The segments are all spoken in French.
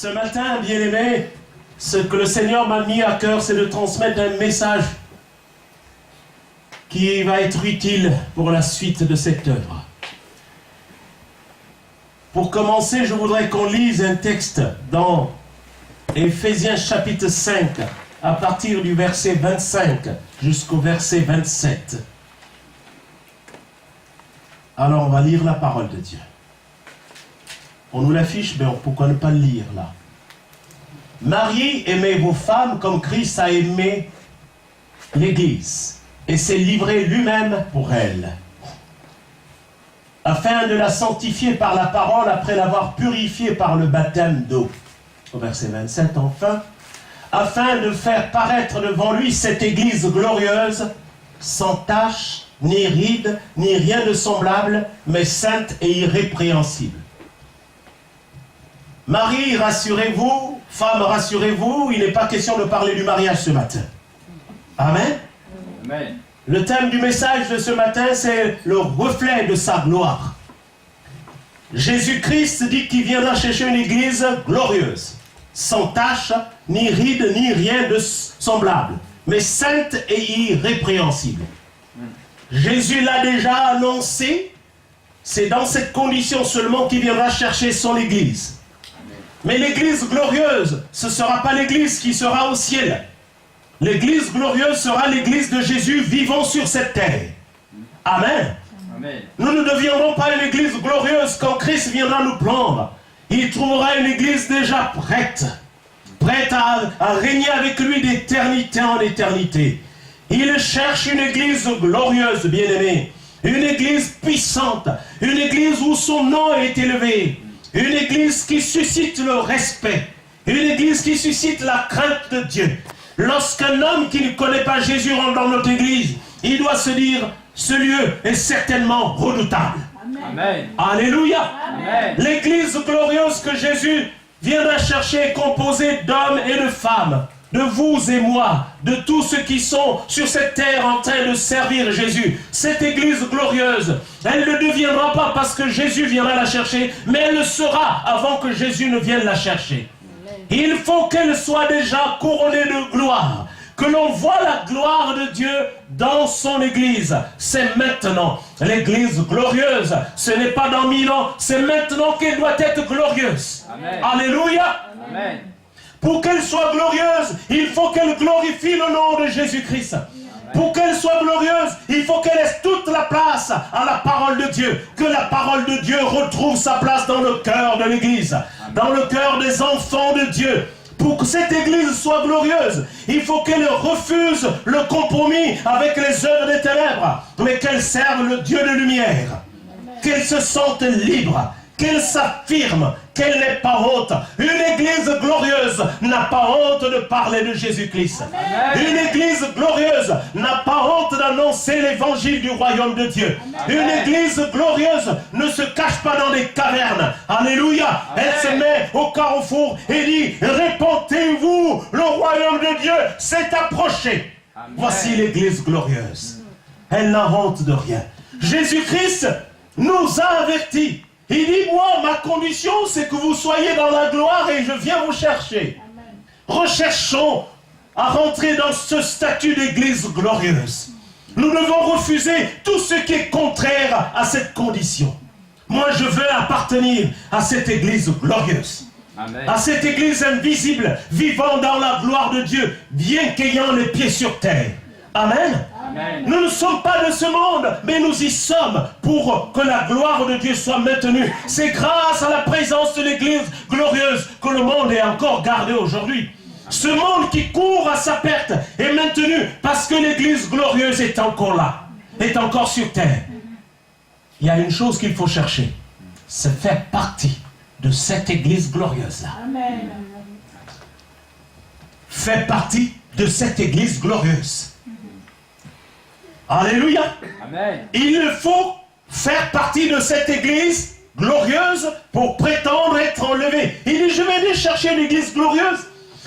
Ce matin, bien-aimés, ce que le Seigneur m'a mis à cœur, c'est de transmettre un message qui va être utile pour la suite de cette œuvre. Pour commencer, je voudrais qu'on lise un texte dans Éphésiens chapitre 5, à partir du verset 25 jusqu'au verset 27. Alors, on va lire la parole de Dieu. On nous l'affiche, mais pourquoi ne pas le lire là? Marie, aimez vos femmes comme Christ a aimé l'Église et s'est livré lui-même pour elle, afin de la sanctifier par la parole après l'avoir purifiée par le baptême d'eau. Au verset 27, enfin, afin de faire paraître devant lui cette Église glorieuse, sans tache, ni ride, ni rien de semblable, mais sainte et irrépréhensible. Marie, rassurez-vous, femme, rassurez-vous, il n'est pas question de parler du mariage ce matin. Amen. Amen. Le thème du message de ce matin, c'est le reflet de sa gloire. Jésus-Christ dit qu'il viendra chercher une église glorieuse, sans tache, ni ride, ni rien de semblable, mais sainte et irrépréhensible. Jésus l'a déjà annoncé, c'est dans cette condition seulement qu'il viendra chercher son église. Mais l'église glorieuse, ce ne sera pas l'église qui sera au ciel. L'église glorieuse sera l'église de Jésus vivant sur cette terre. Amen. Amen. Nous ne deviendrons pas une église glorieuse quand Christ viendra nous prendre. Il trouvera une église déjà prête à régner avec lui d'éternité en éternité. Il cherche une église glorieuse, bien-aimée, une église puissante, une église où son nom est élevé, une église qui suscite le respect, une église qui suscite la crainte de Dieu. Lorsqu'un homme qui ne connaît pas Jésus rentre dans notre église, il doit se dire, ce lieu est certainement redoutable. Amen. Alléluia. Amen. L'église glorieuse que Jésus viendra chercher est composée d'hommes et de femmes, de vous et moi, de tous ceux qui sont sur cette terre en train de servir Jésus. Cette église glorieuse, elle ne deviendra pas parce que Jésus viendra la chercher, mais elle le sera avant que Jésus ne vienne la chercher. Il faut qu'elle soit déjà couronnée de gloire, que l'on voit la gloire de Dieu dans son église. C'est maintenant l'église glorieuse. Ce n'est pas dans 1000 ans, c'est maintenant qu'elle doit être glorieuse. Amen. Alléluia. Amen. Pour qu'elle soit glorieuse, il faut qu'elle glorifie le nom de Jésus-Christ. Pour qu'elle soit glorieuse, il faut qu'elle laisse toute la place à la parole de Dieu. Que la parole de Dieu retrouve sa place dans le cœur de l'Église, dans le cœur des enfants de Dieu. Pour que cette Église soit glorieuse, il faut qu'elle refuse le compromis avec les œuvres des ténèbres, mais qu'elle serve le Dieu de lumière. Qu'elle se sente libre, qu'elle s'affirme, qu'elle n'ait pas honte. Une église glorieuse n'a pas honte de parler de Jésus-Christ. Une église glorieuse n'a pas honte d'annoncer l'évangile du royaume de Dieu. Amen. Une église glorieuse ne se cache pas dans des cavernes. Alléluia. Amen. Elle se met au carrefour et dit, répentez-vous, le royaume de Dieu s'est approché. Amen. Voici l'église glorieuse. Elle n'a honte de rien. Jésus-Christ nous a avertis. Il dit, moi, ma condition, c'est que vous soyez dans la gloire et je viens vous chercher. Amen. Recherchons à rentrer dans ce statut d'église glorieuse. Nous devons refuser tout ce qui est contraire à cette condition. Moi, je veux appartenir à cette église glorieuse. Amen. À cette église invisible, vivant dans la gloire de Dieu, bien qu'ayant les pieds sur terre. Amen. Amen. Nous ne sommes pas de ce monde, mais nous y sommes pour que la gloire de Dieu soit maintenue. C'est grâce à la présence de l'église glorieuse que le monde est encore gardé aujourd'hui. Ce monde qui court à sa perte est maintenu parce que l'église glorieuse est encore là, est encore sur terre. Il y a une chose qu'il faut chercher, c'est faire partie de cette église glorieuse-là. Amen. Faire partie de cette église glorieuse. Alléluia. Amen. Il faut faire partie de cette église glorieuse pour prétendre être enlevé. Il dit, je vais aller chercher une église glorieuse.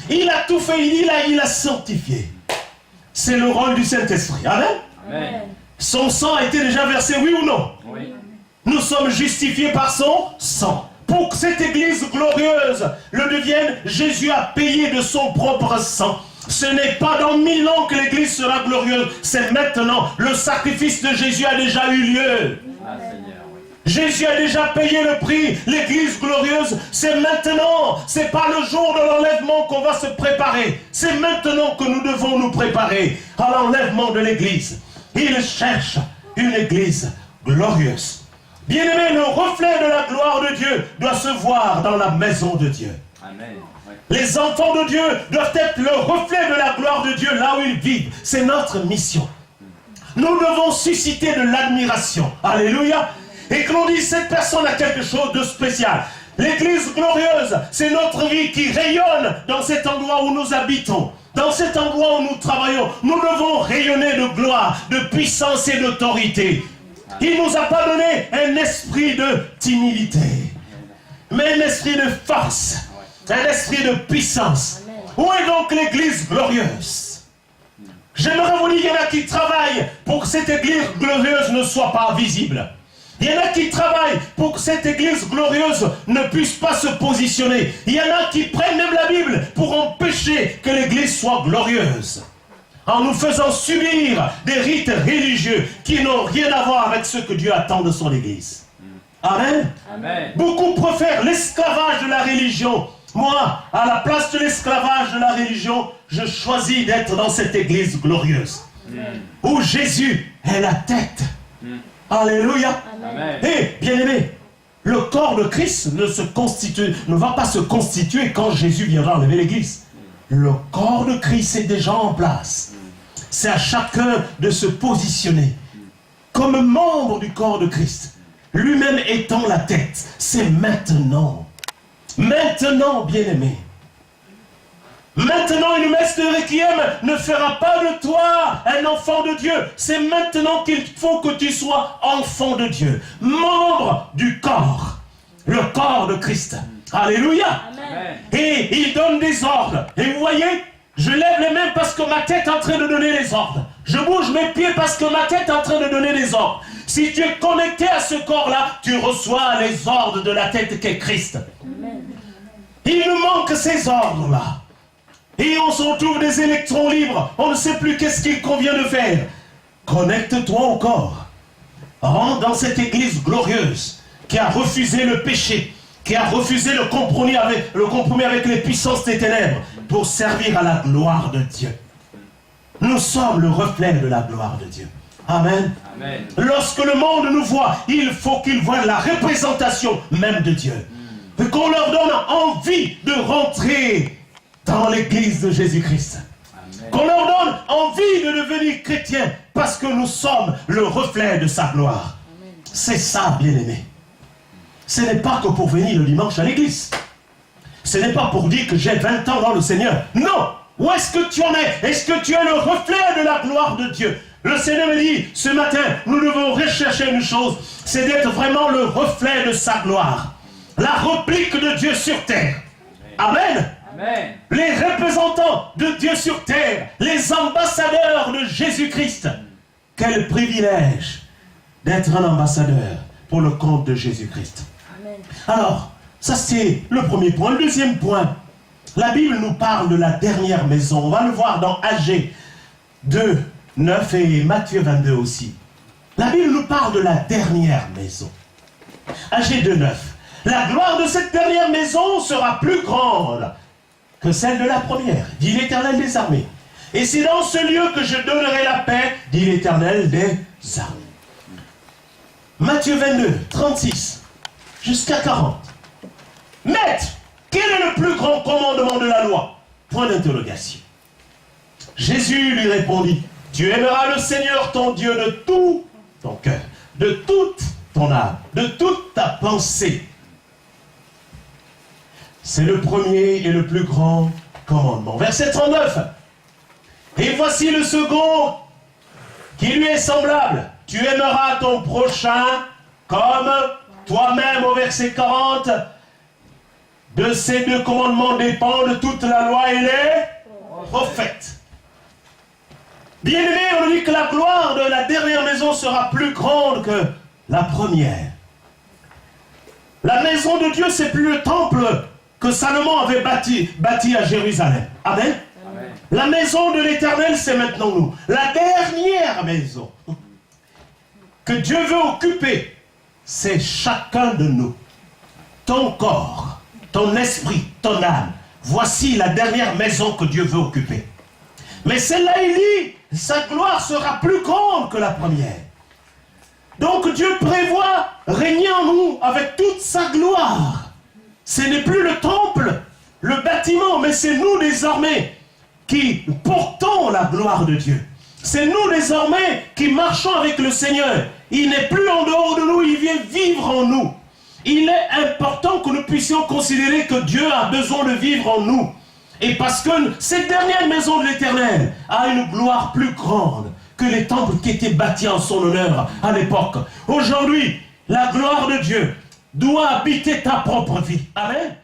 Il a tout fait, il a sanctifié. C'est le rôle du Saint-Esprit. Amen. Amen. Son sang a été déjà versé, oui ou non? Oui. Nous sommes justifiés par son sang. pour que cette église glorieuse le devienne, Jésus a payé de son propre sang. Ce n'est pas dans 1000 ans que l'église sera glorieuse, c'est maintenant. Le sacrifice de Jésus a déjà eu lieu. Jésus a déjà payé le prix. L'église glorieuse, c'est maintenant. C'est pas le jour de l'enlèvement qu'on va se préparer. C'est maintenant que nous devons nous préparer à l'enlèvement de l'église. Il cherche une église glorieuse. Bien-aimé, le reflet de la gloire de Dieu doit se voir dans la maison de Dieu. Amen. Les enfants de Dieu doivent être le reflet de la gloire de Dieu là où ils vivent. C'est notre mission. Nous devons susciter de l'admiration. Alléluia. Et que l'on dise, cette personne a quelque chose de spécial. L'église glorieuse, c'est notre vie qui rayonne dans cet endroit où nous habitons. Dans cet endroit où nous travaillons, nous devons rayonner de gloire, de puissance et d'autorité. Il ne nous a pas donné un esprit de timidité, mais un esprit de force, un esprit de puissance. Où est donc l'église glorieuse? J'aimerais vous dire, il y en a qui travaillent pour que cette église glorieuse ne soit pas visible. Il y en a qui travaillent pour que cette église glorieuse ne puisse pas se positionner. Il y en a qui prennent même la Bible pour empêcher que l'église soit glorieuse. En nous faisant subir des rites religieux qui n'ont rien à voir avec ce que Dieu attend de son église. Amen. Amen. Beaucoup préfèrent l'esclavage de la religion. Moi, à la place de l'esclavage de la religion, je choisis d'être dans cette église glorieuse. Où Jésus est la tête. Alléluia. Amen. Et, bien-aimé, le corps de Christ ne va pas se constituer quand Jésus viendra enlever l'église. Le corps de Christ est déjà en place. C'est à chacun de se positionner comme membre du corps de Christ. Lui-même étant la tête. C'est maintenant. Maintenant, bien-aimé. Maintenant, une messe de requiem ne fera pas de toi un enfant de Dieu. C'est maintenant qu'il faut que tu sois enfant de Dieu. Membre du corps. Le corps de Christ. Alléluia. Amen. Et il donne des ordres. Et vous voyez, je lève les mains parce que ma tête est en train de donner les ordres. Je bouge mes pieds parce que ma tête est en train de donner les ordres. Si tu es connecté à ce corps-là, tu reçois les ordres de la tête qu'est Christ. Amen. Il nous manque ces ordres-là. Et on se retrouve des électrons libres. On ne sait plus qu'est-ce qu'il convient de faire. Connecte-toi au corps. Rentre dans cette église glorieuse qui a refusé le péché, qui a refusé le compromis avec les puissances des ténèbres pour servir à la gloire de Dieu. Nous sommes le reflet de la gloire de Dieu. Amen. Amen. Lorsque le monde nous voit, il faut qu'il voie la représentation même de Dieu. Et qu'on leur donne envie de rentrer dans l'église de Jésus-Christ. Qu'on leur donne envie de devenir chrétiens parce que nous sommes le reflet de sa gloire. C'est ça, bien-aimé. Ce n'est pas que pour venir le dimanche à l'église. Ce n'est pas pour dire que j'ai 20 ans dans le Seigneur. Non. Où est-ce que tu en es? Est-ce que tu es le reflet de la gloire de Dieu? Le Seigneur me dit, ce matin, nous devons rechercher une chose, c'est d'être vraiment le reflet de sa gloire. La réplique de Dieu sur terre. Amen. Amen. Les représentants de Dieu sur terre, les ambassadeurs de Jésus-Christ. Quel privilège d'être un ambassadeur pour le compte de Jésus-Christ. Alors, ça c'est le premier point. Le deuxième point, la Bible nous parle de la dernière maison. On va le voir dans Agé 2, 9 et Matthieu 22 aussi. La Bible nous parle de la dernière maison. Agé 2, 9. La gloire de cette dernière maison sera plus grande que celle de la première, dit l'Éternel des armées. Et c'est dans ce lieu que je donnerai la paix, dit l'Éternel des armées. Matthieu 22, 36, jusqu'à 40. Maître, quel est le plus grand commandement de la loi? Point d'interrogation. Jésus lui répondit, tu aimeras le Seigneur ton Dieu de tout ton cœur, de toute ton âme, de toute ta pensée. C'est le premier et le plus grand commandement. Verset 39. Et voici le second qui lui est semblable. Tu aimeras ton prochain comme toi-même, au verset 40. De ces deux commandements dépendent toute la loi et les prophètes. Bien-aimé, on dit que la gloire de la dernière maison sera plus grande que la première. La maison de Dieu, c'est plus le temple que Salomon avait bâti à Jérusalem. Amen. Amen. La maison de l'Éternel, c'est maintenant nous. La dernière maison que Dieu veut occuper, c'est chacun de nous. Ton corps, ton esprit, ton âme. Voici la dernière maison que Dieu veut occuper. Mais celle-là, il dit, sa gloire sera plus grande que la première. Donc Dieu prévoit régner en nous avec toute sa gloire. Ce n'est plus le temple, le bâtiment, mais c'est nous désormais qui portons la gloire de Dieu. C'est nous désormais qui marchons avec le Seigneur. Il n'est plus en dehors de nous, il vient vivre en nous. Il est important que nous puissions considérer que Dieu a besoin de vivre en nous. Et parce que cette dernière maison de l'Éternel a une gloire plus grande que les temples qui étaient bâtis en son honneur à l'époque. Aujourd'hui, la gloire de Dieu doit habiter ta propre vie. Amen.